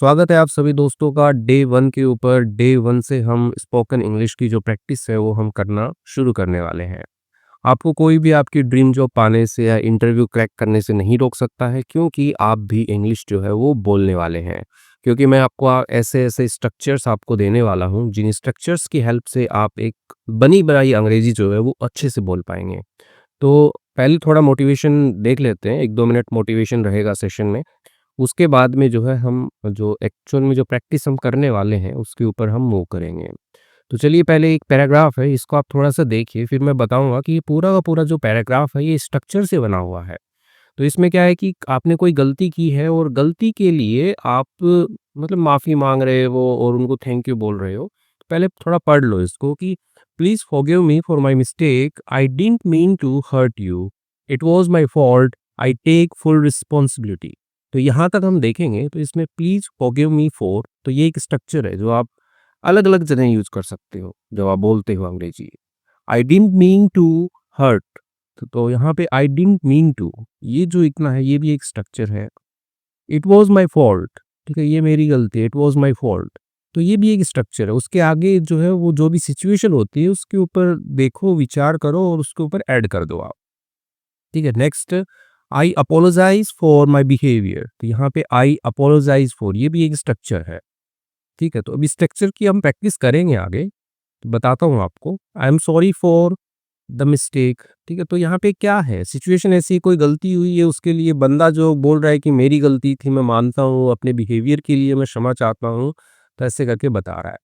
स्वागत है आप सभी दोस्तों का डे 1 के ऊपर। डे 1 से हम स्पोकन इंग्लिश की जो प्रैक्टिस है वो हम करना शुरू करने वाले हैं। आपको कोई भी आपकी ड्रीम जॉब पाने से या इंटरव्यू क्रैक करने से नहीं रोक सकता है, क्योंकि आप भी इंग्लिश जो है वो बोलने वाले हैं। क्योंकि मैं आपको ऐसे-ऐसे स्ट्रक्चर्स आपको देने वाला हूँ, जिन स्ट्रक्चर्स की हेल्प से आप एक बनी-बनाई अंग्रेज़ी जो है वो अच्छे से बोल पाएँगे। तो पहले थोड़ा मोटिवेशन देख लेते हैं, 1-2 मिनट मोटिवेशन रहेगा सेशन में। उसके बाद में जो है हम जो एक्चुअल में जो प्रैक्टिस हम करने वाले हैं उसके ऊपर हम मूव करेंगे। तो चलिए, पहले एक पैराग्राफ है, इसको आप थोड़ा-सा देखिए, फिर मैं बताऊँगा कि ये पूरा का पूरा जो पैराग्राफ है ये स्ट्रक्चर से बना हुआ है। तो इसमें क्या है कि आपने कोई गलती की है और गलती के लिए आप मतलब माफ़ी माँग रहे हो और उनको थैंक यू बोल रहे हो। तो पहले थोड़ा पढ़ लो इसको कि please forgive me for my mistake, I didn't mean to hurt you, it was my fault, I take full responsibility. तो यहाँ तक हम देखेंगे तो इसमें प्लीज़ फॉरगिव मी फॉर, तो ये एक स्ट्रक्चर है जो आप अलग-अलग जगह यूज़ कर सकते हो जब आप बोलते हो अंग्रेज़ी। I didn't mean to hurt, तो यहाँ पे आई डिडन्ट मीन टू, ये जो इतना है ये भी एक स्ट्रक्चर है। इट वाज़ माय फॉल्ट, ठीक है, ये मेरी गलती है, इट वाज़ माय फॉल्ट, तो ये भी एक स्ट्रक्चर है। उसके आगे जो है वो जो भी सिचुएशन होती है उसके ऊपर देखो, विचार करो और उसके ऊपर ऐड कर दो आप। ठीक है, next, I apologise for my behaviour, तो यहाँ पे आई अपोलोजाइज़ फॉर, ये भी एक स्ट्रक्चर है। ठीक है, तो अभी स्ट्रक्चर की हम प्रैक्टिस करेंगे आगे, तो बताता हूँ आपको। आई am sorry for the mistake, ठीक है, तो यहाँ पे क्या है, सिचुएशन ऐसी है, कोई गलती हुई है, उसके लिए बंदा जो बोल रहा है कि मेरी गलती थी, मैं मानता हूँ, अपने बिहेवियर के लिए मैं क्षमा चाहता हूँ, तो ऐसे करके बता रहा है।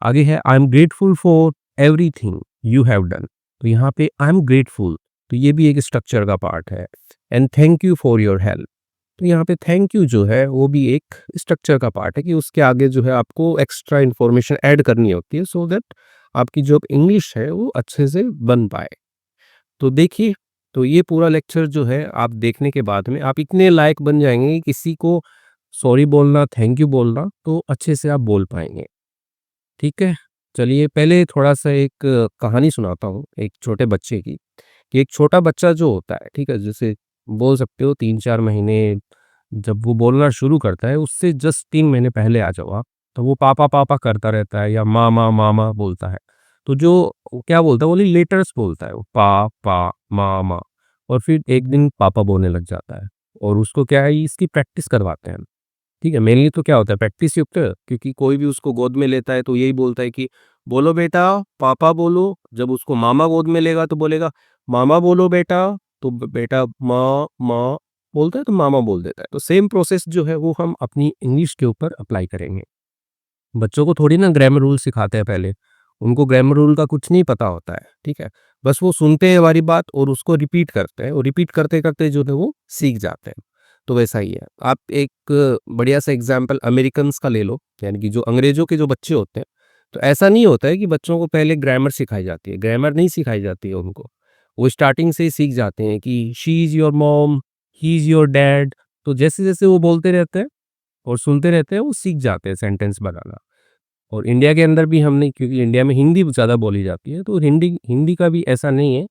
आगे है I am grateful for everything you have done, तो यहाँ पे आई एम ग्रेटफुल, तो ये भी एक स्ट्रक्चर का पार्ट है। And thank you for your help, तो यहाँ पे थैंक यू जो है वो भी एक स्ट्रक्चर का पार्ट है कि उसके आगे जो है आपको एक्स्ट्रा इन्फॉर्मेशन ऐड करनी होती है, सो दैट आपकी जो इंग्लिश है वो अच्छे से बन पाए। तो देखिए, तो ये पूरा लेक्चर जो है आप देखने के बाद में आप इतने लायक बन जाएँगे कि किसी को सॉरी बोलना, थैंक यू बोलना तो अच्छे से आप बोल पाएँगे। ठीक है? चलिए, पहले थोड़ा-सा एक कहानी सुनाता हूँ एक छोटे बच्चे की, कि एक छोटा बच्चा जो होता है, ठीक है? जैसे बोल सकते हो 3-4 महीने, जब वो बोलना शुरू करता है उससे जस्ट 3 महीने पहले आ जाओ आप, तो वो पापा, पापा करता रहता है या मामा, मामा बोलता है। तो जो वो क्या बोलता है, ओनली लेटर्स बोलता है वो, पा, पा, मा, मा, और फिर एक दिन पापा बोलने लग जाता है और उसको क्या है, इसकी प्रैक्टिस करवाते हैं। ठीक है, मेनली तो क्या होता है, प्रैक्टिस युक्त, क्योंकि कोई भी उसको गोद में लेता है तो यही बोलता है कि बोलो बेटा, पापा बोलो। जब उसको मामा गोद में लेगा तो बोलेगा मामा बोलो बेटा, तो बेटा माँ माँ बोलता है तो मामा बोल देता है। तो सेम प्रोसेस जो है वो हम अपनी इंग्लिश के ऊपर अप्लाई करेंगे। बच्चों को थोड़ी ना ग्रामर रूल सिखाते हैं पहले, उनको ग्रामर रूल का कुछ नहीं पता होता है, ठीक है? बस वो सुनते हैं हमारी बात और उसको रिपीट करते हैं और रिपीट करते-करते जो है वो सीख जाते हैं। तो वैसा ही है। आप एक बढ़िया सा एग्ज़ाम्पल अमेरिकन्स का ले लो, यानी कि जो अंग्रेज़ों के जो बच्चे होते हैं, तो ऐसा नहीं होता है कि बच्चों को पहले ग्रामर सिखाई जाती है, ग्रामर नहीं सिखाई जाती है उनको। वो स्टार्टिंग से ही सीख जाते हैं कि she is your mom, he is your dad, तो जैसे-जैसे वो बोलते रहते हैं और सुनते रहते हैं, वो सीख जाते हैं सेंटेंस बनाना। और इंडिया के अंदर भी हमने, क्योंकि इंडिया में हिंदी ज़्यादा बोली जाती है, तो हिंदी हिंदी का भी ऐसा नहीं है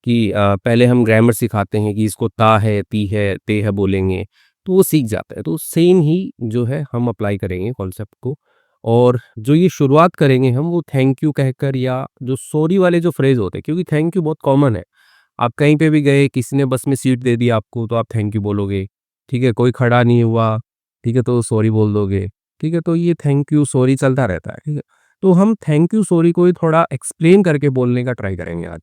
कि पहले हम ग्रामर सिखाते हैं कि इसको ता है, ती है, ते है बोलेंगे, तो वो सीख जाता है। तो सेम ही जो है हम अप्लाई करेंगे कॉन्सेप्ट को, और जो ये शुरुआत करेंगे हम वो थैंक यू कहकर, या जो सॉरी वाले जो फ्रेज़ होते हैं, क्योंकि थैंक यू बहुत कॉमन है। आप कहीं पे भी गए, किसी ने बस में सीट दे दी आपको, तो आप थैंक यू बोलोगे, ठीक है? कोई खड़ा नहीं हुआ, ठीक है, तो सॉरी बोल दोगे, ठीक है? तो ये थैंक यू, सॉरी चलता रहता है, ठीक है? तो हम थैंक यू, सॉरी को ही थोड़ा एक्सप्लेन करके बोलने का ट्राई करेंगे आज।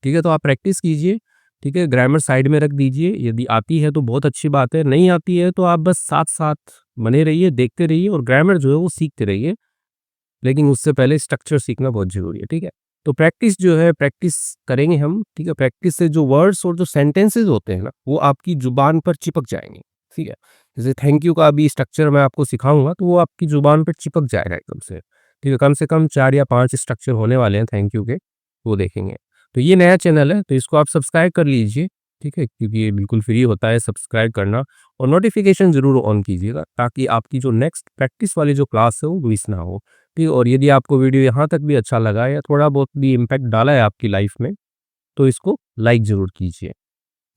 ठीक है, तो आप प्रैक्टिस कीजिए, ठीक है? ग्रामर साइड में रख दीजिए, यदि आती है तो बहुत अच्छी बात है, नहीं आती है तो आप बस साथ-साथ बने रहिए, देखते रहिए और ग्रामर जो है वो सीखते रहिए। लेकिन उससे पहले स्ट्रक्चर सीखना बहुत ज़रूरी है, ठीक है? तो प्रैक्टिस जो है, प्रैक्टिस करेंगे हम, ठीक है? प्रैक्टिस से जो वर्ड्स और जो सेंटेंसेस होते हैं ना, वो आपकी ज़ुबान पर चिपक जाएँगे, ठीक है? जैसे थैंक यू का अभी स्ट्रक्चर मैं आपको सिखाऊँगा, तो वो आपकी ज़ुबान पे चिपक जाएगा एकदम से कम 4 या 5 स्ट्रक्चर होने वाले हैं थैंक यू के, वो देखेंगे। तो ये नया चैनल है, तो इसको आप सब्सक्राइब कर लीजिए, ठीक है? क्योंकि ये बिल्कुल फ्री होता है सब्सक्राइब करना, और नोटिफ़िकेशन ज़रूर ऑन कीजिएगा, ताकि आपकी जो नेक्स्ट प्रैक्टिस वाली जो क्लास है, वो मिस ना हो। ठीक, और यदि आपको वीडियो यहाँ तक भी अच्छा लगा या थोड़ा बहुत भी इम्पैक्ट डाला है आपकी लाइफ में, तो इसको लाइक ज़रूर कीजिए।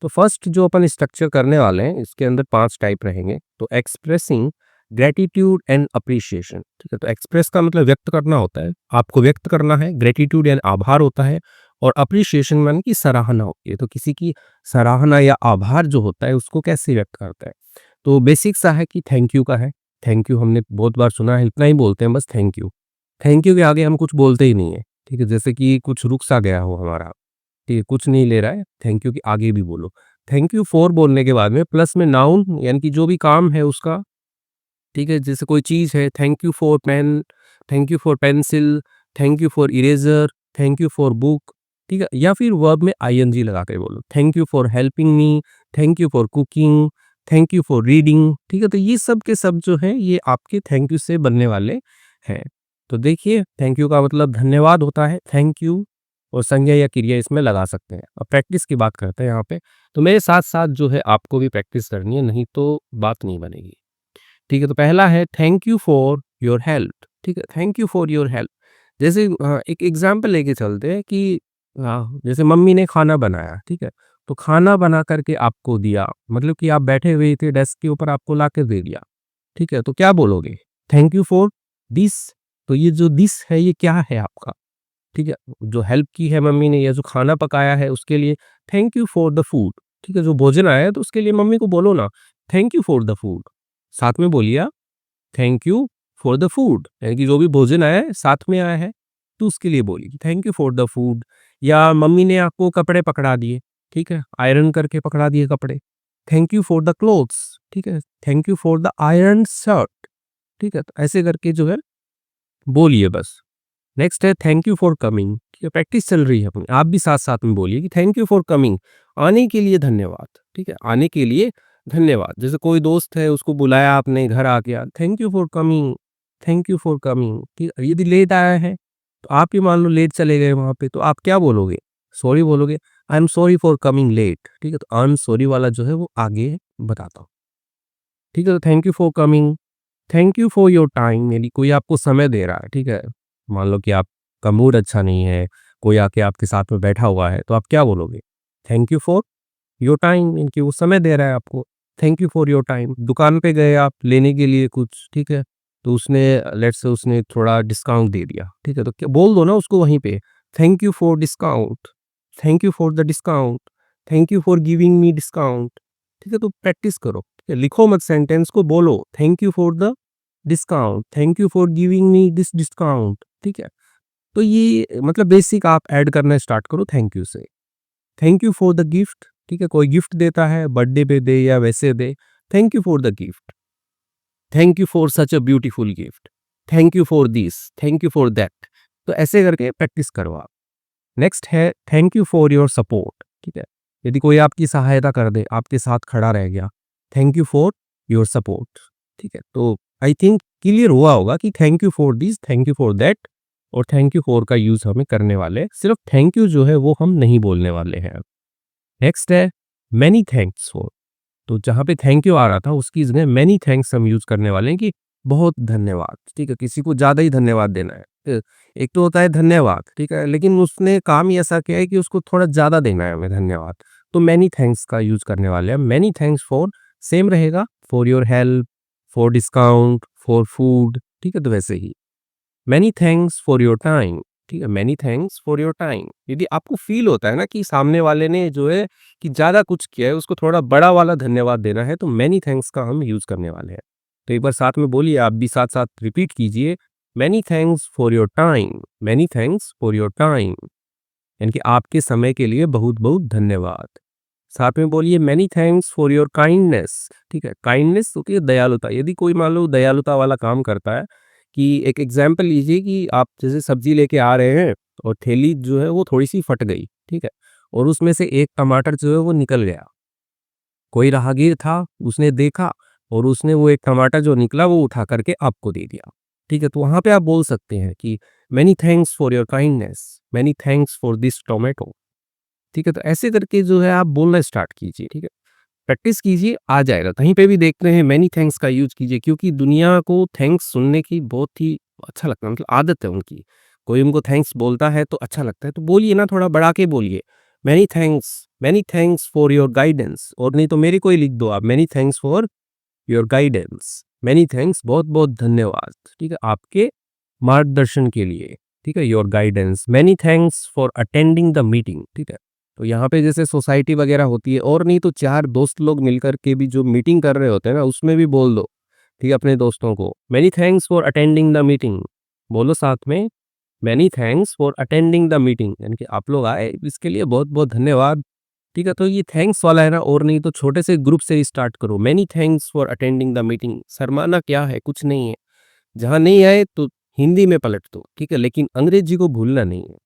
तो फर्स्ट जो अपन स्ट्रक्चर करने वाले हैं, इसके अंदर 5 टाइप रहेंगे। तो एक्सप्रेसिंग ग्रेटिट्यूड एंड अप्रिशिएशन, ठीक है। तो एक्सप्रेस का मतलब व्यक्त करना होता है, आपको व्यक्त करना है। ग्रेटिट्यूड यानी आभार होता है, और अप्रिशिएशन माने कि सराहना होती है। तो किसी की सराहना या आभार जो होता है उसको कैसे व्यक्त करता है, तो बेसिक सा है कि थैंक यू का है। थैंक यू हमने बहुत बार सुना है, इतना ही बोलते हैं बस, थैंक यू। थैंक यू के आगे हम कुछ बोलते ही नहीं है, ठीक है। जैसे कि कुछ रुक सा गया हो हमारा, ठीक है, कुछ नहीं ले रहा है, थैंक यू के आगे भी बोलो। थैंक यू फॉर बोलने के बाद में प्लस में नाउन यानी कि जो भी काम है उसका, ठीक है। जैसे कोई चीज़ है, thank you for pen, thank you for pencil, thank you for eraser, thank you for book, ठीक है। या फिर वर्ब में आईएनजी लगा के बोलो, thank you for helping me, thank you for cooking, thank you for reading, ठीक है। तो ये सब के सब जो हैं ये आपके थैंक यू से बनने वाले हैं। तो देखिए, थैंक यू का मतलब धन्यवाद होता है, थैंक यू, और संज्ञा या क्रिया इसमें लगा सकते हैं। अब प्रैक्टिस की बात करते हैं यहाँ पे, तो मेरे साथ-साथ जो है आपको भी प्रैक्टिस करनी है, नहीं तो बात नहीं बनेगी। ठीक है, तो पहला है thank you for your help, ठीक है, thank you for your help. जैसे एक एग्जांपल लेके चलते हैं कि जैसे मम्मी ने खाना बनाया, ठीक है, तो खाना बना करके आपको दिया, मतलब कि आप बैठे हुए थे डेस्क के ऊपर, आपको ला के दे दिया, ठीक है, तो क्या बोलोगे? Thank you for this. तो ये जो दिस है ये क्या है आपका? ठीक है, जो हेल्प की है मम्मी ने या जो खाना पकाया है उसके लिए thank you for the food, ठीक है, जो भोजन आया है तो उसके लिए मम्मी को बोलो ना, thank you for the food. साथ में बोलिए आप, thank you for the food, यानी कि जो भी भोजन आया है साथ में आया है, तो उसके लिए बोलिए thank you for the food. या मम्मी ने आपको कपड़े पकड़ा दिए, ठीक है, आयरन करके पकड़ा दिए कपड़े, thank you for the clothes, ठीक है, thank you for the iron shirt, ठीक है, तो ऐसे करके जो है बोलिए बस। नेक्स्ट है थैंक यू फॉर कमिंग, ठीक है, प्रैक्टिस चल रही है अपनी, आप भी साथ साथ में बोलिए कि थैंक यू फॉर कमिंग, आने के लिए धन्यवाद, ठीक है, आने के लिए धन्यवाद। जैसे कोई दोस्त है उसको बुलाया आपने, घर आ गया, thank you for coming, thank you for coming, ठीक है। यदि लेट आया है तो आप ही मान लो लेट चले गए वहां पे, तो आप क्या बोलोगे? सॉरी बोलोगे, I am sorry for coming late, ठीक है। तो आई एम सॉरी वाला जो है वो आगे बताता हूँ, ठीक है। तो thank you for coming, thank you for your time, यानी कोई आपको समय दे रहा है, ठीक है। मान लो कि आपका मूड अच्छा नहीं है, कोई आके आपके साथ में बैठा हुआ है, तो आप क्या बोलोगे? Thank you for your time, इनकी वो समय दे रहा है आपको, thank you for your time. दुकान पे गए आप लेने के लिए कुछ, ठीक है, तो उसने लेट्स से उसने थोड़ा डिस्काउंट दे दिया, ठीक है, तो क्या बोल दो ना उसको वहीं पे, thank you for discount, thank you for the discount, thank you for giving me discount, ठीक है। तो प्रैक्टिस करो, ठीक है, लिखो मत सेंटेंस को, बोलो thank you for the discount, thank you for giving me this discount, ठीक है। तो ये मतलब बेसिक आप ऐड करना स्टार्ट करो थैंक यू से। Thank you for the gift, ठीक है, कोई गिफ्ट देता है, बर्थडे पे दे या वैसे दे, thank you for the gift, thank you for such a beautiful gift, thank you for this, thank you for that. तो ऐसे करके प्रैक्टिस करो आप। नेक्स्ट है thank you for your support, ठीक है, यदि कोई आपकी सहायता कर दे, आपके साथ खड़ा रह गया, thank you for your support, ठीक है। तो आई थिंक क्लियर हुआ होगा कि thank you for this, thank you for that, और थैंक यू फॉर का यूज हमें करने वाले हैं। सिर्फ थैंक यू जो है वो हम नहीं बोलने वाले हैं। नेक्स्ट है मैनी थैंक्स फॉर। तो जहाँ पे थैंक यू आ रहा था उसकी जगह मैनी थैंक्स हम यूज करने वाले हैं कि बहुत धन्यवाद, ठीक है, किसी को ज़्यादा ही धन्यवाद देना है। एक तो होता है धन्यवाद, ठीक है, लेकिन उसने काम ही ऐसा किया है कि उसको थोड़ा ज़्यादा देना है हमें धन्यवाद, तो मैनी थैंक्स का यूज करने वाले हैं। मैनी थैंक्स फॉर सेम रहेगा, for your help, for discount, for food, ठीक है, तो वैसे ही many thanks for your time, ठीक है, many thanks for your time. यदि आपको फील होता है ना कि सामने वाले ने जो है कि ज़्यादा कुछ किया है, उसको थोड़ा बड़ा वाला धन्यवाद देना है, तो मैनी थैंक्स का हम यूज़ करने वाले हैं। तो एक बार साथ में बोलिए, आप भी साथ-साथ रिपीट कीजिए, many thanks for your time, many thanks for your time, यानी कि आपके समय के लिए बहुत-बहुत धन्यवाद। साथ में बोलिए many thanks for your kindness, ठीक है, काइंडनेस होती है दयालुता। यदि कोई मान लो दयालुता वाला काम करता है, कि एक एग्जाम्पल लीजिए कि आप जैसे सब्जी लेके आ रहे हैं और थैली जो है वो थोड़ी सी फट गई, ठीक है, और उसमें से एक टमाटर जो है वो निकल गया। कोई राहगीर था, उसने देखा और उसने वो एक टमाटर जो निकला वो उठा करके आपको दे दिया, ठीक है। तो वहां पे आप बोल सकते हैं कि many thanks for your kindness, many thanks for this tomato, ठीक है। तो ऐसे करके जो है आप बोलना स्टार्ट कीजिए, ठीक है, प्रैक्टिस कीजिए, आ जाएगा। कहीं पे भी देखते हैं मैनी थैंक्स का यूज़ कीजिए, क्योंकि दुनिया को थैंक्स सुनने की बहुत ही अच्छा लगता है, मतलब आदत है उनकी। कोई उनको थैंक्स बोलता है तो अच्छा लगता है, तो बोलिए ना, थोड़ा बढ़ा के बोलिए, many thanks for your guidance, और नहीं तो मेरे को ही लिख दो आप, many thanks for your guidance, many thanks, बहुत बहुत धन्यवाद, ठीक है, आपके मार्गदर्शन के लिए, ठीक है, your guidance. Many thanks for attending the meeting, ठीक है। तो यहाँ पे जैसे सोसाइटी वगैरह होती है, और नहीं तो चार दोस्त लोग मिलकर के भी जो मीटिंग कर रहे होते हैं ना, उसमें भी बोल दो, ठीक है, अपने दोस्तों को many thanks for attending the meeting, बोलो साथ में, many thanks for attending the meeting, यानी कि आप लोग आए इसके लिए बहुत बहुत धन्यवाद, ठीक है। तो ये थैंक्स वाला है ना, और नहीं तो छोटे से ग्रुप से ही स्टार्ट करो, many thanks for attending the meeting. शर्माना क्या है, कुछ नहीं है, जहाँ नहीं आए तो हिंदी में पलट दो, ठीक है, लेकिन अंग्रेजी को भूलना नहीं है।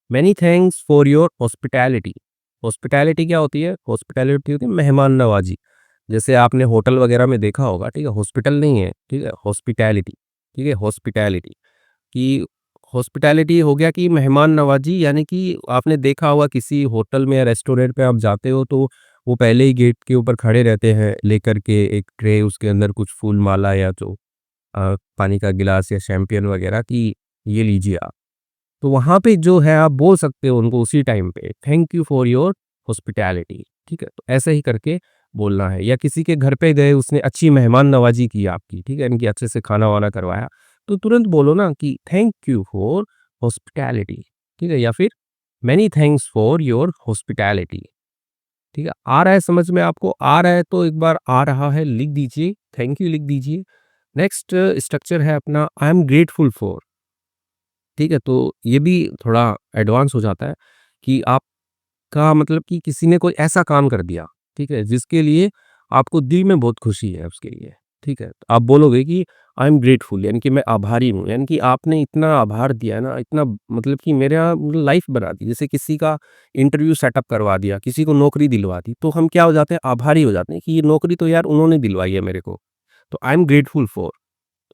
Many thanks for your hospitality. Hospitality क्या होती है? हॉस्पिटैलिटी होती है मेहमान नवाजी। जैसे आपने होटल वगैरह में देखा होगा, ठीक है, हॉस्पिटल नहीं है, ठीक है, हॉस्पिटैलिटी, ठीक है, हॉस्पिटैलिटी कि हॉस्पिटैलिटी हो गया कि मेहमान नवाजी, यानी कि आपने देखा होगा किसी होटल में या रेस्टोरेंट पे आप जाते हो तो वो पहले ही गेट के ऊपर खड़े रहते हैं लेकर के एक ट्रे, उसके अंदर कुछ फूल माला या जो पानी का गिलास या शैंपियन वगैरह कि ये लीजिए आप। तो वहाँ पे जो है आप बोल सकते हो उनको उसी टाइम पे, thank you for your hospitality, ठीक है। तो ऐसे ही करके बोलना है। या किसी के घर पे गए, उसने अच्छी मेहमान नवाजी की आपकी, ठीक है, इनकी अच्छे से खाना वाना करवाया, तो तुरंत बोलो ना कि थैंक यू फॉर हॉस्पिटैलिटी, ठीक है, या फिर many thanks for your hospitality, ठीक है। आ रहा है समझ में, आपको आ रहा है तो एक बार आ रहा है लिख दीजिए, थैंक यू लिख दीजिए। नेक्स्ट स्ट्रक्चर है अपना आई एम ग्रेटफुल फॉर, ठीक है। तो ये भी थोड़ा एडवांस हो जाता है कि आपका मतलब कि किसी ने कोई ऐसा काम कर दिया, ठीक है, जिसके लिए आपको दिल में बहुत खुशी है उसके लिए, ठीक है। तो आप बोलोगे कि आई एम ग्रेटफुल, यानी कि मैं आभारी हूँ, यानी कि आपने इतना आभार दिया ना, इतना मतलब कि मेरा लाइफ बना दी। जैसे किसी का इंटरव्यू सेटअप करवा दिया, किसी को नौकरी दिलवा दी, तो हम क्या हो जाते हैं, आभारी हो जाते हैं कि ये नौकरी तो यार उन्होंने दिलवाई है मेरे को। तो आई एम ग्रेटफुल फॉर,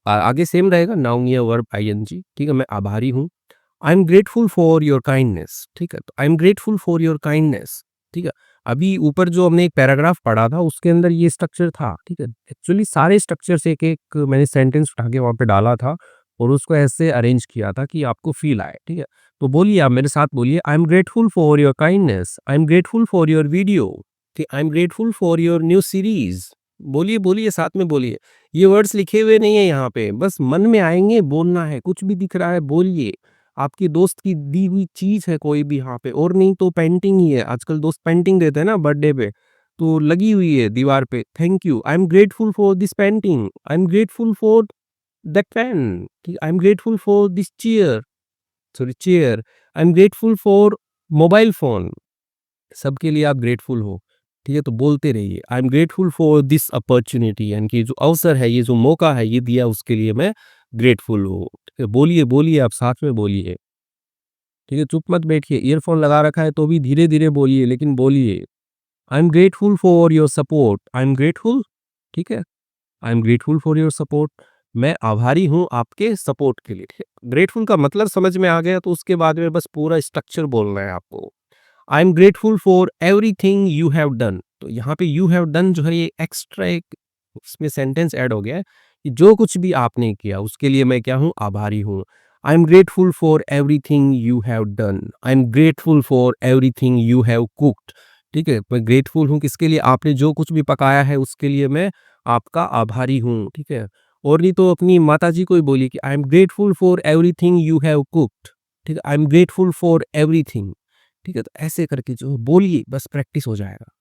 आगे सेम रहेगा नाउन या वर्ब आईएनजी, ठीक है, मैं आभारी हूँ। आई am grateful for your kindness, ठीक है, तो I am grateful for your kindness, ठीक है। अभी ऊपर जो हमने एक पैराग्राफ पढ़ा था उसके अंदर ये स्ट्रक्चर था, ठीक है। एक्चुअली सारे स्ट्रक्चर से एक एक मैंने सेंटेंस उठा के वहाँ पे डाला था और उसको ऐसे अरेंज किया था कि आपको फील आए, ठीक है। तो बोलिए, आप मेरे साथ बोलिए, I am grateful for your kindness, I am grateful for your video, ठीक, I am grateful for your new series. बोलिए बोलिए, साथ में बोलिए। ये वर्ड्स लिखे हुए नहीं है यहाँ पे, बस मन में आएंगे, बोलना है, कुछ भी दिख रहा है बोलिए। आपकी दोस्त की दी हुई चीज है कोई भी यहाँ पे, और नहीं तो पेंटिंग ही है, आजकल दोस्त पेंटिंग देते हैं ना बर्थडे पे, तो लगी हुई है दीवार पे, thank you, I am grateful for this painting, I am grateful for that pen, ठीक, I am grateful for this chair, sorry chair, I am grateful for mobile phone. सबके लिए आप ग्रेटफुल हो, ठीक है, तो बोलते रहिए आई am grateful for this opportunity, यानी कि जो अवसर है, ये जो मौका है, ये दिया उसके लिए मैं ग्रेटफुल हूँ, ठीक है। बोलिए बोलिए, आप साथ में बोलिए, ठीक है, चुप मत बैठिए, ईयरफोन लगा रखा है तो भी धीरे धीरे बोलिए, लेकिन बोलिए। I am grateful for your support, I am grateful, ठीक है, I am grateful for your support, मैं आभारी हूँ आपके सपोर्ट के लिए, ठीक है। ग्रेटफुल का मतलब समझ में आ गया, तो उसके बाद में बस पूरा स्ट्रक्चर बोलना है आपको। आई am grateful for everything you have done, तो यहाँ पे यू हैव डन जो है ये एक्स्ट्रा एक इसमें सेंटेंस ऐड हो गया है कि जो कुछ भी आपने किया उसके लिए मैं क्या हूँ, आभारी हूँ। आई am grateful for everything you have done, I am grateful for everything you have cooked, ठीक है, मैं ग्रेटफुल हूँ किसके लिए, आपने जो कुछ भी पकाया है उसके लिए मैं आपका आभारी हूँ, ठीक है। और नहीं तो अपनी माता जी को ही बोलिए कि I am grateful for everything you have cooked, ठीक है, I am grateful for everything, ठीक है। तो ऐसे करके जो बोलिए, बस प्रैक्टिस हो जाएगा।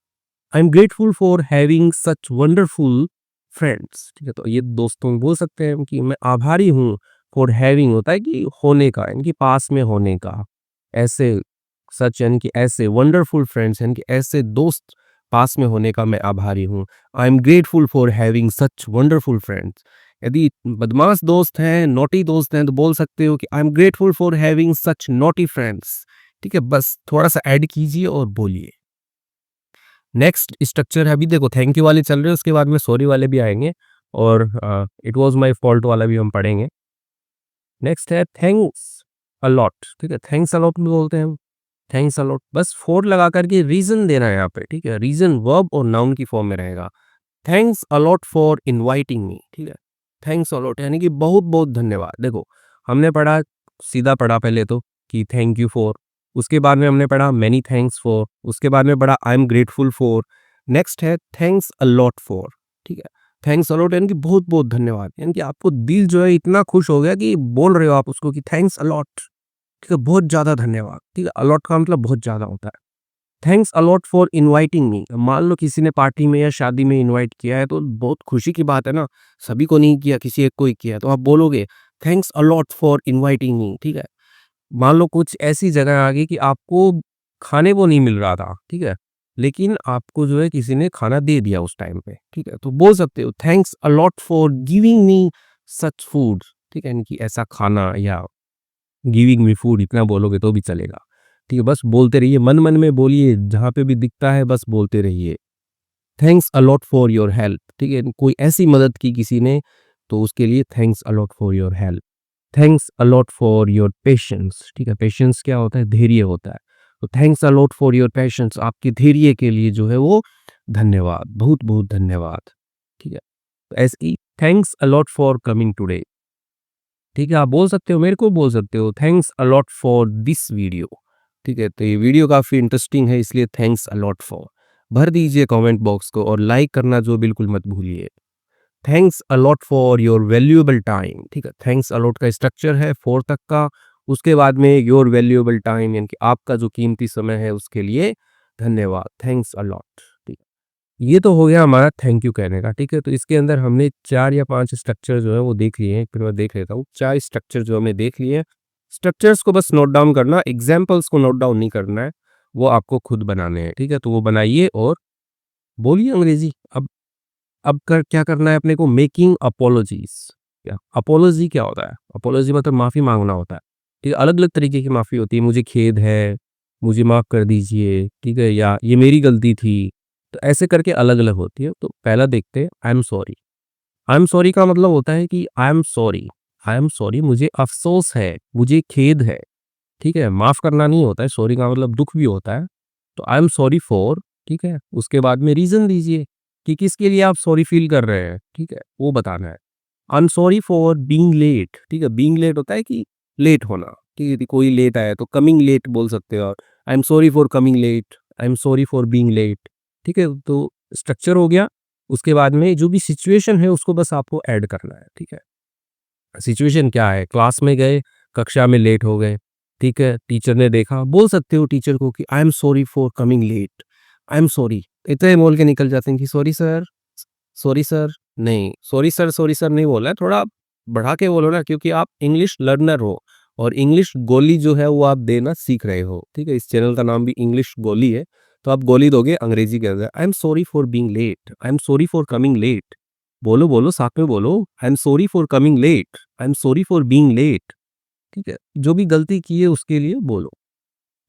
आई am grateful for having such wonderful friends, ठीक है, तो ये दोस्तों में बोल सकते हैं कि मैं आभारी हूँ। फॉर हैविंग होता है कि होने का, यानी कि पास में होने का, ऐसे सच यानी कि ऐसे, वंडरफुल फ्रेंड्स यानी कि ऐसे दोस्त पास में होने का मैं आभारी हूँ। आई am grateful for having such wonderful friends. यदि बदमाश दोस्त हैं, नोटी दोस्त हैं, तो बोल सकते हो कि I am grateful for having such naughty friends, ठीक है। बस थोड़ा सा ऐड कीजिए और बोलिए। नेक्स्ट स्ट्रक्चर है, अभी देखो थैंक यू वाले चल रहे हैं, उसके बाद में सॉरी वाले भी आएंगे और इट वाज माय फॉल्ट वाला भी हम पढ़ेंगे। नेक्स्ट है थैंक्स अलॉट, ठीक है, थैंक्स अलॉट भी बोलते हैं हम, थैंक्स अलॉट, बस फोर लगा करके रीजन देना है यहाँ पे, ठीक है, रीजन वर्ब और नाउन की फॉर्म में रहेगा। Thanks a lot for inviting me, ठीक है, थैंक्स अलॉट यानी कि बहुत बहुत धन्यवाद। देखो हमने पढ़ा, सीधा पढ़ा पहले तो कि थैंक यू फॉर, उसके बाद में हमने पढ़ा मैनी थैंक्स फॉर, उसके बाद में पढ़ा आई एम ग्रेटफुल फॉर, नेक्स्ट है थैंक्स अलॉट फॉर, ठीक है। थैंक्स अलॉट यानी कि बहुत-बहुत धन्यवाद। यानी कि आपको दिल जो है इतना खुश हो गया कि बोल रहे हो आप उसको कि थैंक्स अलॉट, ठीक है? बहुत ज़्यादा धन्यवाद, ठीक है? अलॉट का मतलब बहुत ज़्यादा होता है। Thanks a lot for inviting me. मान लो किसी ने पार्टी में या शादी में इनवाइट किया है तो बहुत खुशी की बात है ना, सभी को नहीं किया, किसी एक को ही किया, तो आप बोलोगे thanks a lot for inviting me, ठीक है? मान लो कुछ ऐसी जगह आ गई कि आपको खाने को नहीं मिल रहा था, ठीक है? लेकिन आपको जो है किसी ने खाना दे दिया उस टाइम पे, ठीक है? तो बोल सकते हो thanks a lot for giving me such food, ठीक है? यानी कि ऐसा खाना या गिविंग मी फूड इतना बोलोगे तो भी चलेगा, ठीक है? बस बोलते रहिए, मन-मन में बोलिए, जहाँ पे भी दिखता है बस बोलते रहिए। Thanks a lot for your help, ठीक है? कोई ऐसी मदद की किसी ने, तो उसके लिए thanks a lot for your help. Thanks a lot for your patience, ठीक है? पेशेंस क्या होता है? धैर्य होता है। तो thanks a lot for your patience, आपके धैर्य के लिए जो है वो धन्यवाद, बहुत-बहुत धन्यवाद, ठीक है? तो ऐसे ही thanks a lot for coming today, ठीक है? आप बोल सकते हो, मेरे को बोल सकते हो thanks a lot for this video, ठीक है? तो ये वीडियो काफ़ी इंटरेस्टिंग है इसलिए थैंक्स अ लॉट फॉर भर दीजिए कमेंट बॉक्स को और लाइक करना जो बिल्कुल मत भूलिए। Thanks a lot for your valuable time, ठीक है? थैंक्स अ लॉट का स्ट्रक्चर है 4 तक का, उसके बाद में योर वैल्यूएबल टाइम यानी कि आपका जो कीमती समय है उसके लिए धन्यवाद, थैंक्स अ लॉट, ठीक है? ये तो हो गया हमारा थैंक यू कहने का, ठीक है? तो इसके अंदर हमने 4 या 5 स्ट्रक्चर जो है वो देख लिए हैं, फिर मैं देख लेता हूँ। 4 स्ट्रक्चर जो हमने देख लिए हैं, स्ट्रक्चर्स को बस नोट डाउन करना, एग्ज़ाम्पल्स को नोट डाउन नहीं करना है, वो आपको खुद बनाने हैं, ठीक है? तो वो बनाइए और बोलिए अंग्रेज़ी। अब कर क्या करना है अपने को मेकिंग अपोलॉजीज़। क्या अपोलॉजी क्या होता है? अपोलॉजी मतलब माफ़ी माँगना होता है। ठीक है, अलग-अलग तरीके की माफ़ी होती है, मुझे खेद है, मुझे माफ़ कर दीजिए, ठीक है? या ये मेरी गलती थी। तो ऐसे करके अलग-अलग होती है। तो पहला देखते हैं आई am sorry. I am sorry का मतलब होता है कि आई एम सॉरी मुझे अफ़सोस है, मुझे खेद है। ठीक है? माफ़ करना नहीं होता है, सॉरी का मतलब दुःख भी होता है। तो आई एम सॉरी फॉर, ठीक है? उसके बाद में रीज़न दीजिए कि किसके लिए आप सॉरी फ़ील कर रहे हैं, ठीक है? वो बताना है। I am sorry for being late, ठीक है? बीइंग लेट होता है कि लेट होना, ठीक है? कि कोई लेट आया तो कमिंग लेट बोल सकते हो आप। I am sorry for coming late, I am sorry for being late, ठीक है? तो स्ट्रक्चर हो गया, उसके बाद में जो भी सिचुएशन है उसको बस आपको ऐड करना है, ठीक है? सिचुएशन क्या है? क्लास में गए, कक्षा में लेट हो गए, ठीक है? टीचर ने देखा, बोल सकते हो टीचर को कि I am sorry for coming late, I am sorry. इतना ही बोल के निकल जाते हैं कि सॉरी सर, नहीं, सॉरी सर नहीं बोलना है, थोड़ा बढ़ा के बोलो ना क्योंकि आप इंग्लिश लर्नर हो और इंग्लिश गोली जो है वो आप देना सीख रहे हो, ठीक है? इस चैनल का नाम भी इंग्लिश गोली है, तो आप गोली दोगे अंग्रेजी के अंदर। I am sorry for being late, I am sorry for coming late. बोलो, बोलो, साथ में बोलो, I am sorry for coming late, I am sorry for being late, ठीक है? जो भी गलती की है उसके लिए बोलो।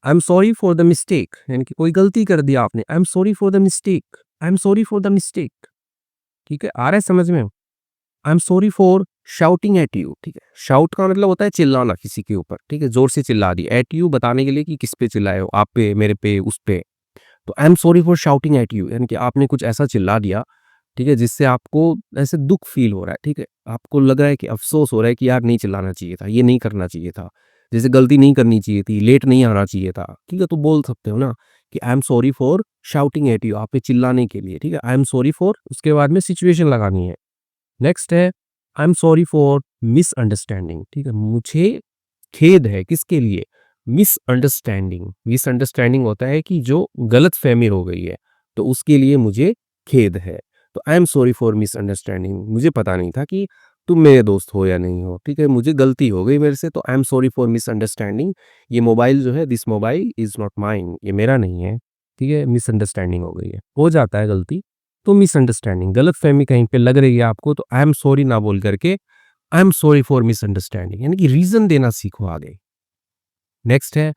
I am sorry for the mistake यानी कि कोई गलती कर दिया आपने, आई am sorry for the mistake, I am sorry for the mistake, ठीक है? आ रहा है समझ में? आई am sorry for shouting at you, ठीक है? शाउट का मतलब होता है चिल्लाना किसी के ऊपर, ठीक है? ज़ोर से चिल्ला दिया, एट यू बताने के लिए कि किस पे चिल्लाए हो, आप पे, मेरे पे, उस पे। तो I am sorry for shouting at you यानी कि आपने कुछ ऐसा चिल्ला दिया, ठीक है, जिससे आपको ऐसे दुःख फ़ील हो रहा है, ठीक है? आपको लग रहा है कि अफ़सोस हो रहा है कि यार नहीं चिल्लाना चाहिए था, ये नहीं करना चाहिए था, जैसे गलती नहीं करनी चाहिए थी, लेट नहीं आना चाहिए था, ठीक है? तो बोल सकते हो ना कि I am sorry for shouting at you आप पे चिल्लाने के लिए, ठीक है? आई एम सॉरी फॉर उसके बाद में सिचुएशन लगानी है। नेक्स्ट है I am sorry for misunderstanding, ठीक है? मुझे खेद है किसके लिए? मिसअंडरस्टैंडिंग, मिसअंडरस्टैंडिंग होता है कि जो गलतफ़हमी हो गई है, तो उसके लिए मुझे खेद है। तो I am sorry for misunderstanding मुझे पता नहीं था कि तुम मेरे दोस्त हो या नहीं हो, ठीक है? मुझे गलती हो गई मेरे से तो I am sorry for misunderstanding ये मोबाइल जो है this mobile is not mine ये मेरा नहीं है, ठीक है? मिसअंडरस्टैंडिंग हो गई है। हो जाता है गलती, तो मिसअंडरस्टैंडिंग गलतफ़हमी कहीं पे लग रही है आपको तो आई एम सॉरी ना बोल करके आई एम सॉरी फॉर मिसअंडरस्टैंडिंग यानी कि रीज़न देना सीखो आगे। नेक्स्ट है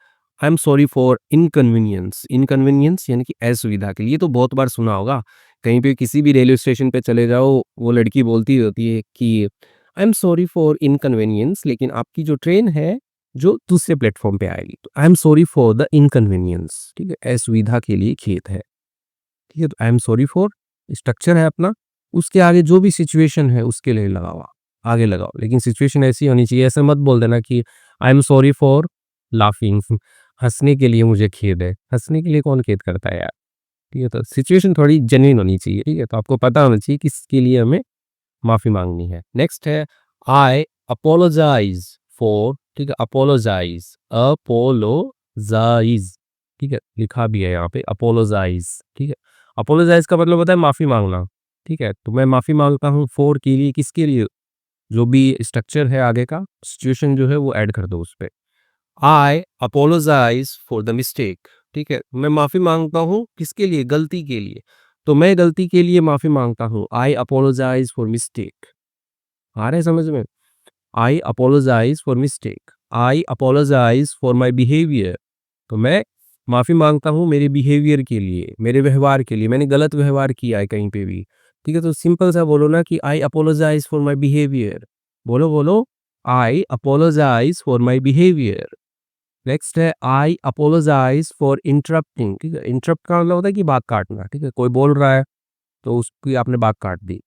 I am sorry for inconvenience, inconvenience यानी कि असुविधा के लिए तो बहुत बार सुना होगा। कहीं पे किसी भी रेलवे स्टेशन पे चले जाओ, वो लड़की बोलती होती है कि I am sorry for inconvenience लेकिन आपकी जो ट्रेन है, जो दूसरे प्लेटफ़ॉर्म पे आएगी। तो I am sorry for the inconvenience, ठीक है? असुविधा के लिए खेद है, ठीक है? तो I am sorry for structure है अपना, उसके आगे जो भी सिचुएशन है उसके लिए लगाओ, आगे लगाओ। लेकिन सिचुएशन ऐसी होनी चाहिए, ऐसे मत बोल देना कि I am sorry for laughing हँसने के लिए मुझे खेद है। हँसने के लिए कौन खेद करता है यार? ठीक है? तो सिचुएशन थोड़ी जेन्युइन होनी चाहिए, ठीक है? तो आपको पता होना चाहिए किसके लिए हमें माफ़ी माँगनी है। नेक्स्ट है आई अपोलोजाइज़ फॉर, ठीक है? अपोलोजाइज़, अपोलोजाइज़, ठीक है? लिखा भी है यहाँ पे अपोलोजाइज़, ठीक है? अपोलोजाइज़ का मतलब होता है माफ़ी माँगना, ठीक है? तो मैं माफ़ी माँगता हूँ फॉर के लिए, किसके लिए? जो भी स्ट्रक्चर है आगे का, सिचुएशन जो है वो ऐड कर दो उसपे। आई अपोलोजाइज़ फॉर द मिस्टेक, ठीक है? मैं माफ़ी माँगता हूँ किसके लिए? गलती के लिए। तो मैं गलती के लिए माफ़ी माँगता हूँ। I apologise for mistake. आ रहा है समझ में? I apologise for mistake. I apologise for my behaviour. तो मैं माफ़ी माँगता हूँ मेरे बिहेवियर के लिए, मेरे व्यवहार के लिए। मैंने गलत व्यवहार किया है कहीं पे भी, ठीक है? तो सिंपल सा बोलो ना कि I apologise for my behaviour. बोलो, बोलो, I apologise for my behaviour. Next है आई अपोलोजाइज़ फॉर इंटरप्टिंग, ठीक है? इंटरप्ट का मतलब होता है कि बात काटना, ठीक है? कोई बोल रहा है, तो उसकी आपने बात काट दी।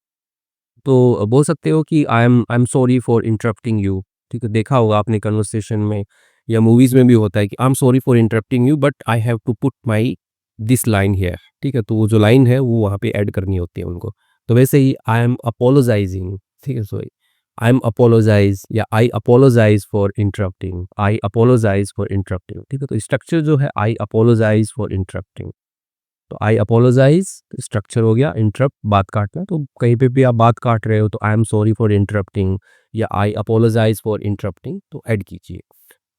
तो बोल सकते हो कि I am sorry for interrupting you, ठीक है? देखा होगा आपने कन्वर्सेशन में या मूवीज़ में भी होता है कि I am sorry for interrupting you but I have to put my this line here, ठीक है? तो वो जो लाइन है वो वहाँ पे ऐड करनी होती है उनको। तो वैसे ही आई एम अपोलोजाइज़िंग, ठीक है? सॉरी, आई एम अपोलोजाइज़ या I apologise for interrupting, I apologise for interrupting, ठीक है? तो स्ट्रक्चर जो है आई अपोलोजाइज़ फॉर इंटरप्टिंग। तो आई अपोलोजाइज़ स्ट्रक्चर हो गया, इंटरप्ट बात काटना। तो कहीं पे भी आप बात काट रहे हो तो I am sorry for interrupting या आई अपोलोजाइज़ फॉर इंटरप्टिंग तो ऐड कीजिए।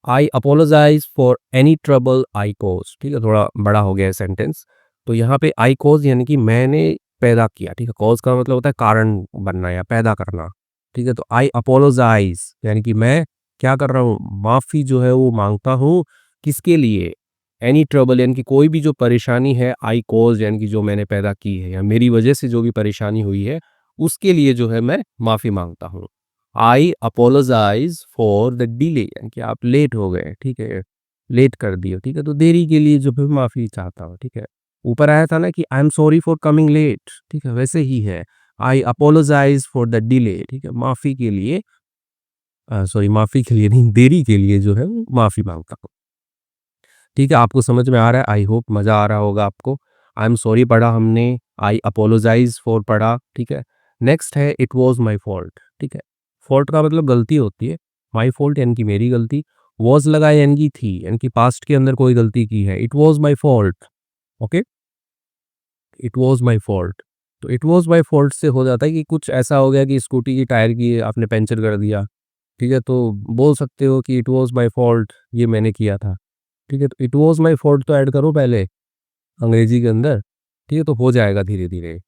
I apologise for any trouble I cause, ठीक है? थोड़ा बड़ा हो गया है सेंटेंस। तो यहाँ पे आई कॉज़ यानी कि मैंने पैदा किया, ठीक है? कॉज़ का मतलब होता है कारण बनना या पैदा करना, ठीक है? तो आई अपोलोजाइज़ यानी कि मैं क्या कर रहा हूँ? माफ़ी जो है वो माँगता हूँ, किसके लिए? एनी ट्रबल यानी कि कोई भी जो परेशानी है, आई कॉज़ यानी कि जो मैंने पैदा की है या मेरी वजह से जो भी परेशानी हुई है, उसके लिए जो है मैं माफ़ी माँगता हूँ। I apologise for the delay यानी कि आप लेट हो गए, ठीक है? लेट कर दिए, ठीक है? तो देरी के लिए जो है माफ़ी चाहता हूँ, ठीक है? ऊपर आया था ना कि I am sorry for coming late, ठीक है? वैसे ही है, I apologise for the delay, ठीक है? माफ़ी के लिए सॉरी माफ़ी के लिए नहीं, देरी के लिए जो है वो माफ़ी माँगता हूँ। ठीक है, आपको समझ में आ रहा है, आई होप मज़ा आ रहा होगा आपको। आई एम सॉरी पढ़ा हमने, आई अपोलोजाइज़ फॉर पढ़ा, ठीक है। नेक्स्ट है इट वाज़ माय फॉल्ट, ठीक है। फॉल्ट का मतलब गलती होती है, माय फॉल्ट यानी कि मेरी गलती, वाज़ लगा यानी कि थी, यानी कि पास्ट के अंदर कोई गलती की है, it was my fault, okay. It was my fault, तो इट वाज़ माय फॉल्ट से हो जाता है कि कुछ ऐसा हो गया कि स्कूटी की टायर की आपने पंचर कर दिया, ठीक है, तो बोल सकते हो कि इट वाज़ माय फॉल्ट, ये मैंने किया था। ठीक है, तो इट वाज़ माय फॉल्ट तो ऐड करो पहले अंग्रेजी के अंदर, ठीक है, तो हो जाएगा धीरे-धीरे।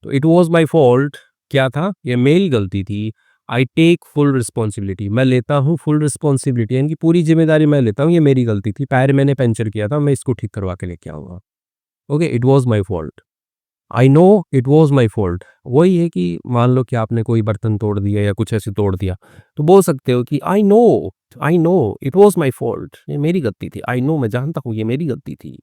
तो इट वाज़ माय फॉल्ट क्या था? ये मेरी गलती थी। आई टेक फुल रिस्पॉन्सिबिलिटी, मैं लेता हूँ फुल रिस्पॉन्सिबिलिटी यानी कि पूरी ज़िम्मेदारी मैं लेता हूँ, ये मेरी गलती थी। टायर मैंने पंचर किया था, मैं इसको ठीक करवा के लेके आऊँगा। Okay, it was my fault. I know it was my fault. वही है कि मान लो कि आपने कोई बर्तन तोड़ दिया या कुछ ऐसे तोड़ दिया, तो बोल सकते हो कि I know it was my fault, ये मेरी गलती थी। आई नो मैं जानता हूँ ये मेरी गलती थी।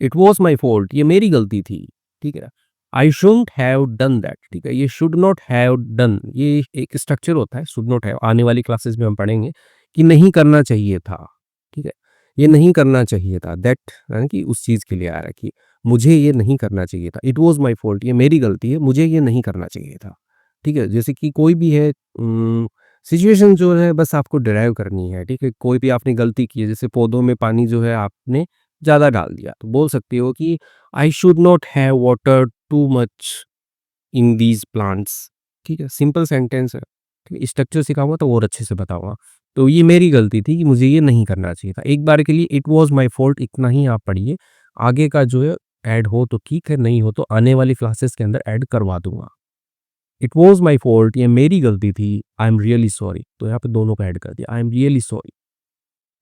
इट वाज़ माय फॉल्ट, ये मेरी गलती थी, ठीक है। आई शुडन्ट हैव डन दैट, ठीक है। ये शुड नॉट हैव डन, ये एक स्ट्रक्चर होता है, शुड नॉट हैव, आने वाली क्लासेस में हम पढ़ेंगे कि नहीं करना चाहिए था, ठीक है। ये नहीं करना चाहिए था, दैट यानी कि उस चीज़ के लिए आ रहा है कि मुझे ये नहीं करना चाहिए था। इट वाज़ माय फॉल्ट, ये मेरी गलती है, मुझे ये नहीं करना चाहिए था, ठीक है। जैसे कि कोई भी है सिचुएशन जो है बस आपको डिराइव करनी है, ठीक है। कोई भी आपने गलती की है, जैसे पौधों में पानी जो है आपने ज़्यादा डाल दिया, तो बोल सकते हो कि I should not have watered too much in these plants, ठीक है, सिंपल सेंटेंस है, ठीक है, स्ट्रक्चर सिखाऊँगा तो और अच्छे से बताऊँगा। तो ये मेरी गलती थी कि मुझे ये नहीं करना चाहिए था। एक बार के लिए इट वाज़ माय फॉल्ट इतना ही आप पढ़िए, आगे का जो है ऐड हो तो ठीक है, नहीं हो तो आने वाली क्लासेस के अंदर ऐड करवा दूँगा। इट वाज़ माय फॉल्ट, ये मेरी गलती थी, आई एम रियली सॉरी, तो यहाँ पे दोनों को ऐड कर दिया, आई एम रियली सॉरी,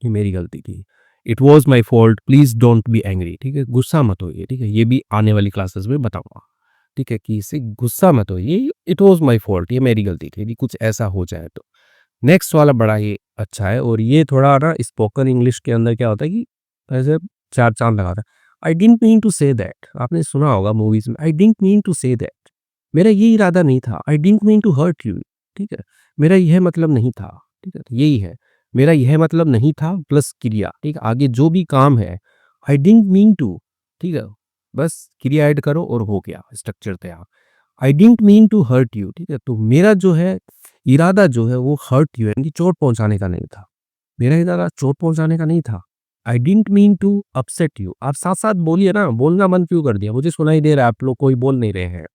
ये मेरी गलती थी। It was my fault, please don't be angry, ठीक है, गुस्सा मत होइए, ठीक है, ये भी आने वाली क्लासेस में बताऊँगा, ठीक है, कि इससे गुस्सा मत होइए, इट वाज़ माय फॉल्ट, ये मेरी गलती थी, यदि कुछ ऐसा हो जाए तो। नेक्स्ट वाला बड़ा ही अच्छा है और ये थोड़ा ना स्पोकन इंग्लिश के अंदर क्या होता है कि ऐसे 4 चाँद लगाता है। I didn't mean to say that, आपने सुना होगा मूवीज़ में, I didn't mean to say that, मेरा ये इरादा नहीं था, I didn't mean to hurt you, ठीक है, मेरा यह मतलब नहीं था, ठीक है, तो यही है, मेरा यह मतलब नहीं था प्लस क्रिया, ठीक है, आगे जो भी काम है, आई डिडन्ट मीन टू, ठीक है, बस क्रिया ऐड करो और हो गया स्ट्रक्चर तैयार। I didn't mean to hurt you, ठीक है? तो मेरा जो है इरादा जो है वो हर्ट यू यानी चोट पहुँचाने का नहीं था। मेरा इरादा चोट पहुँचाने का नहीं था। I didn't mean to upset you. आप साथ-साथ बोलिए ना, बोलना बंद क्यों कर दिया? मुझे सुनाई दे रहा है आप लोग कोई बोल नहीं रहे हैं।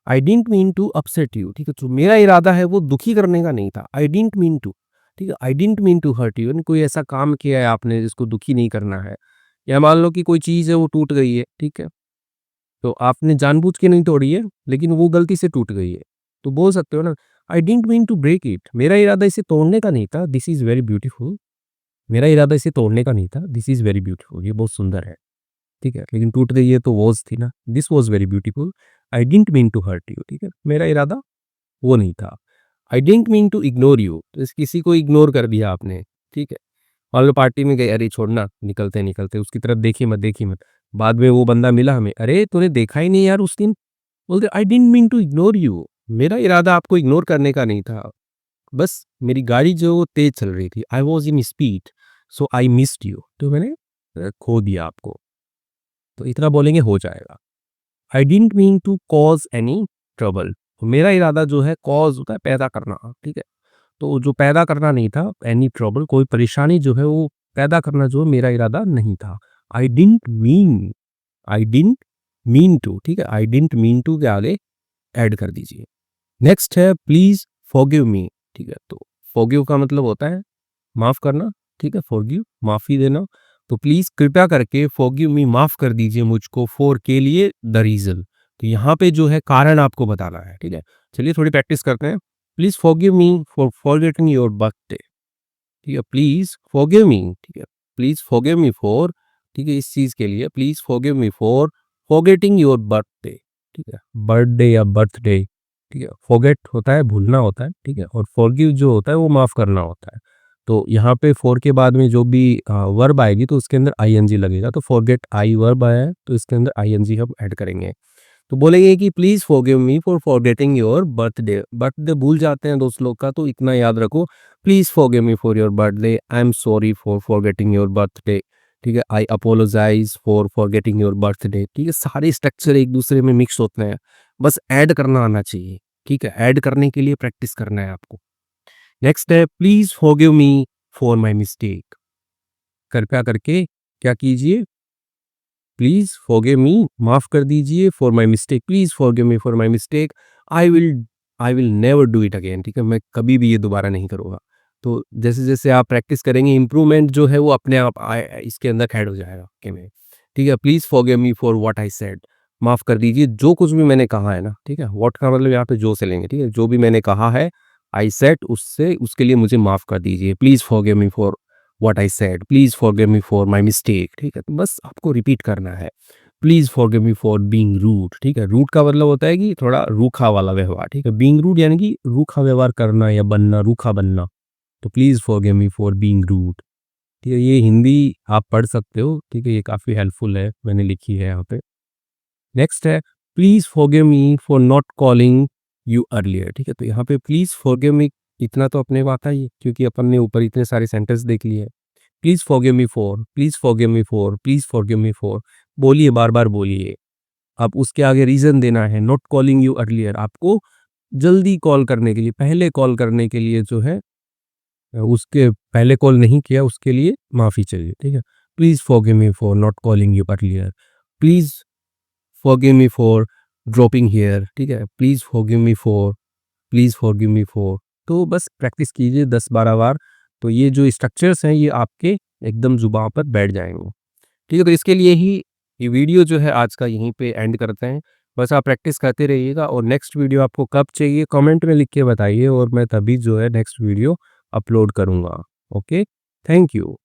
I didn't mean to upset you, ठीक है? तो मेरा इरादा है वो दुखी करने का नहीं था। आई डिडंट मीन टू, ठीक है? I didn't mean to hurt you यानी कोई ऐसा काम किया है आपने जिसको दुखी नहीं करना है। या मान लो कि कोई चीज़ है वो टूट गई है, ठीक है? तो आपने जानबूझ के नहीं तोड़ी है, लेकिन वो गलती से टूट गई है। तो बोल सकते हो ना, I didn't mean to break it. मेरा इरादा इसे तोड़ने का नहीं था। This is very beautiful. मेरा इरादा इसे तोड़ने का नहीं था। This is very beautiful. ये बहुत सुंदर है, ठीक है? लेकिन टूट गई है तो वॉज़ थी ना। This was very beautiful. I didn't mean to hurt you, ठीक है? मेरा इरादा वो नहीं था। I didn't mean to ignore you. तो इस किसी को इग्नोर कर दिया आपने, ठीक है? मान लो पार्टी में गए, अरे छोड़ना, निकलते-निकलते उसकी तरफ देखी मत। बाद में वो बंदा मिला हमें, अरे तूने देखा ही नहीं यार उस दिन? बोलते I didn't mean to ignore you. मेरा इरादा आपको इग्नोर करने का नहीं था। बस मेरी गाड़ी जो वो तेज़ चल रही थी। I was in speed, so I missed you. तो मैंने खो दिया आपको। तो इतना बोलेंगे हो जाएगा। I didn't mean to cause any trouble. तो मेरा इरादा जो है कॉज़ होता है पैदा करना, ठीक है? तो जो पैदा करना नहीं था, एनी ट्रबल कोई परेशानी जो है वो पैदा करना जो है मेरा इरादा नहीं था। I didn't mean, I didn't mean to, ठीक है? आई डिडंट मीन टू के आगे ऐड कर दीजिए। नेक्स्ट है प्लीज़ फॉरगिव मी, ठीक है? तो फॉरगिव का मतलब होता है माफ़ करना, ठीक है? फॉरगिव माफ़ी देना। तो प्लीज़ कृपया करके फॉरगिव मी माफ़ कर दीजिए मुझको फॉर के लिए द रीज़न। तो यहाँ पे जो है कारण आपको बताना है, ठीक है? चलिए थोड़ी प्रैक्टिस करते हैं। Please forgive me for forgetting your birthday, ठीक है? प्लीज़ फॉरगिव मी, ठीक है? प्लीज़ फॉरगिव मी फॉर, ठीक है? इस चीज़ के लिए please forgive me for forgetting your birthday, ठीक है? बर्थडे या बर्थडे, ठीक है? फॉरगेट होता है भूलना होता है, ठीक है? और फॉरगिव जो होता है वो माफ़ करना होता है। तो यहाँ पे फॉर के बाद में जो भी वर्ब आएगी तो उसके अंदर आईएनजी लगेगा। तो फॉरगेट आई वर्ब आया है तो इसके अंदर आईएनजी हम ऐड करेंगे। तो बोलेंगे कि please forgive me for forgetting your birthday. Birthday भूल जाते हैं दोस्त लोग का, तो इतना याद रखो, please forgive me for your birthday, I am sorry for forgetting your birthday, ठीक है? I apologise for forgetting your birthday, ठीक है? सारे स्ट्रक्चर एक दूसरे में मिक्स होते हैं, बस ऐड करना आना चाहिए, ठीक है? ऐड करने के लिए प्रैक्टिस करना है आपको। नेक्स्ट है please forgive me for my mistake. कृपया करके क्या कीजिए, प्लीज़ फॉरगिव मी माफ़ कर दीजिए for my mistake, please forgive me for my mistake, I will I will never do it again, ठीक है? मैं कभी भी ये दोबारा नहीं करूँगा। तो जैसे-जैसे आप प्रैक्टिस करेंगे इम्प्रूवमेंट जो है वो अपने आप इसके अंदर ऐड हो जाएगा आपके में, ठीक है? Please forgive me for what I said. माफ़ कर दीजिए जो कुछ भी मैंने कहा है ना, ठीक है? व्हाट का मतलब यहाँ पे जो से लेंगे, ठीक है? जो भी मैंने कहा है, आई सेड उससे उसके लिए मुझे माफ़ कर दीजिए। Please forgive me for what I said, please forgive me for my mistake, ठीक है? तो बस आपको रिपीट करना है। Please forgive me for being rude, ठीक है? रूड का मतलब होता है कि थोड़ा रूखा वाला व्यवहार, ठीक है? बीइंग रूड यानी कि रूखा व्यवहार करना या बनना, रूखा बनना। तो please forgive me for being rude, ठीक है? ये हिंदी आप पढ़ सकते हो, ठीक है? ये काफ़ी हेल्पफुल है, मैंने लिखी है यहाँ पे। नेक्स्ट है please forgive me for not calling you earlier, ठीक है? तो यहाँ पे प्लीज़ फॉरगिव मी इतना तो अपने को आता ही है क्योंकि अपन ने ऊपर इतने सारे सेंटेंस देख लिए हैं। Please forgive me for, please forgive me for, please forgive me for, बोलिए, बार-बार बोलिए। अब उसके आगे रीज़न देना है, नॉट कॉलिंग यू अर्लियर, आपको जल्दी कॉल करने के लिए, पहले कॉल करने के लिए जो है उसके पहले कॉल नहीं किया उसके लिए माफ़ी चाहिए, ठीक है? Please forgive me for not calling you earlier, please forgive me for dropping here, ठीक है? Please forgive me for. तो बस प्रैक्टिस कीजिए 10-12 बार, तो ये जो स्ट्रक्चर्स हैं ये आपके एकदम ज़ुबान पर बैठ जाएँगे। ठीक है, तो इसके लिए ही ये वीडियो जो है आज का यहीं पे एंड करते हैं। बस आप प्रैक्टिस करते रहिएगा और नेक्स्ट वीडियो आपको कब चाहिए कमेंट में लिख के बताइए और मैं तभी जो है नेक्स्ट वीडियो अपलोड करूँगा। Okay, thank you.